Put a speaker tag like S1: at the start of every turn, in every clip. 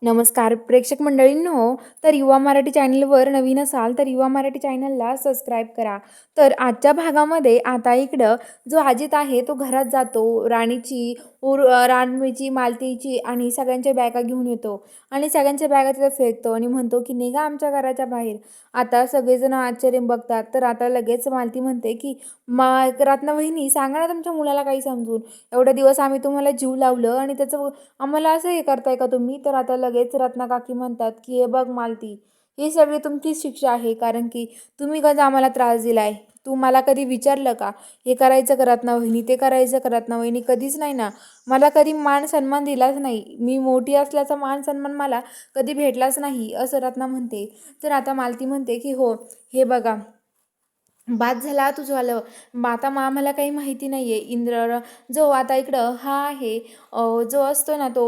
S1: नमस्कार प्रेक्षक मंडळींनो. तर युवा मराठी चॅनलवर नवीन असाल तर युवा मराठी चॅनलला सबस्क्राईब करा. तर आजच्या भागामध्ये आता इकडं जो अजित आहे तो घरात जातो. राणीची राणीची, मालतीची आणि सगळ्यांच्या बॅगा घेऊन येतो आणि सगळ्यांच्या बॅगा तिथं फेकतो आणि म्हणतो की निघा आमच्या घराच्या बाहेर. आता सगळेजण आश्चर्य बघतात. तर आता लगेच मालती म्हणते की रत्नवहिनी, सांगा ना तुमच्या मुलाला काही समजून. एवढे दिवस आम्ही तुम्हाला जीव लावलं आणि त्याचं आम्हाला असं हे करताय का तुम्ही. तर आता लगेच रत्नाकाकी म्हणतात की हे बघ मालती, ही सगळी तुमचीच शिक्षा आहे, कारण की तुम्ही कधी आम्हाला त्रास दिलाय. तू मला कधी विचारलं का हे करायचं करत ना वहिनी, ते करायचं करत ना वहिनी? कधीच नाही ना. मला कधी मान सन्मान दिलाच नाही. मी मोठी असल्याचा मान सन्मान मला कधी भेटलाच नाही, असं रत्ना म्हणते. तर आता मालती म्हणते की हो, हे बघा, बाद झाला तुझं आलं. आता आम्हाला काही माहिती नाही आहे. इंद्र जो आता इकडं हा आहे, जो असतो ना तो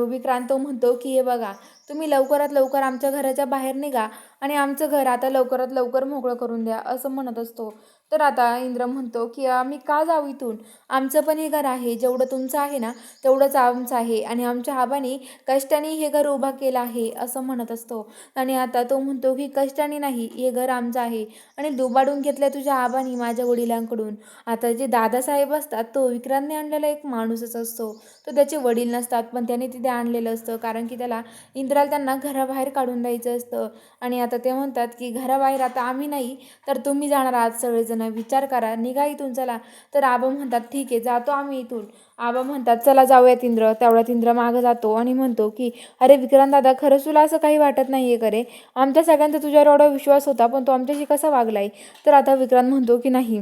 S1: विक्रांत, तो म्हणतो की हे बघा, तुम्ही लवकरात लवकर आमच्या घराच्या बाहेर निघा आणि आमचं घर आता लवकरात लवकर मोकळं करून द्या, असं म्हणत असतो. तर आता इंद्र म्हणतो की आम्ही का जाऊ इथून? आमचं पण हे घर आहे. जेवढं तुमचं आहे ना तेवढंच आमचं आहे आणि आमच्या आबांनी कष्टाने हे घर उभा केलं आहे, असं म्हणत असतो. आणि आता तो म्हणतो की कष्टाने नाही, हे घर आमचं आहे आणि दुबाडून घेतलंय तुझ्या आबांनी माझ्या वडिलांकडून. आता जे दादासाहेब असतात तो विक्रांतने आणलेला एक माणूसच असतो. तो त्याचे वडील नसतात, पण त्याने तिथे आणलेलं असतं, कारण की त्याला इंद्राला त्यांना घराबाहेर काढून द्यायचं असतं. आणि आता ते म्हणतात की घराबाहेर आता आम्ही नाही तर तुम्ही जाणार आहात सगळेजण, विचार करा, निघा इथून चला. तर आबा म्हणतात ठीक आहे, जातो आम्ही इथून. आबा म्हणतात चला जाऊयात इंद्र. तेवढ्यात इंद्र मागं जातो आणि म्हणतो की अरे विक्रांत दादा, खरंच तुला असं काही वाटत नाही आहे करे? आमच्या सगळ्यांचा तुझ्यावर एवढा विश्वास होता, पण तो आमच्याशी कसा वागलाय? तर आता विक्रांत म्हणतो की नाही.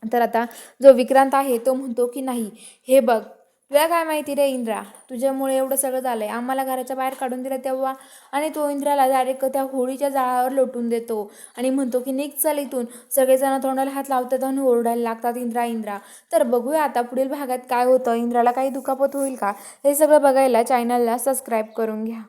S1: तर आता जो विक्रांत आहे तो म्हणतो की नाही, हे बघ, तुला काय माहिती रे इंद्रा, तुझ्यामुळे एवढं सगळं झालंय. आम्हाला घराच्या बाहेर काढून दिलं तेव्हा. आणि तो इंद्राला डायरेक्ट त्या होळीच्या जाळावर लोटून देतो आणि म्हणतो की निघ चल इथून. सगळेजण तोंडाला हात लावतात आणि ओरडायला लागतात इंद्रा इंद्रा. तर बघूया आता पुढील भागात काय होतं. इंद्राला काही दुखापत होईल का? हे सगळं बघायला चॅनलला सबस्क्राईब करून घ्या.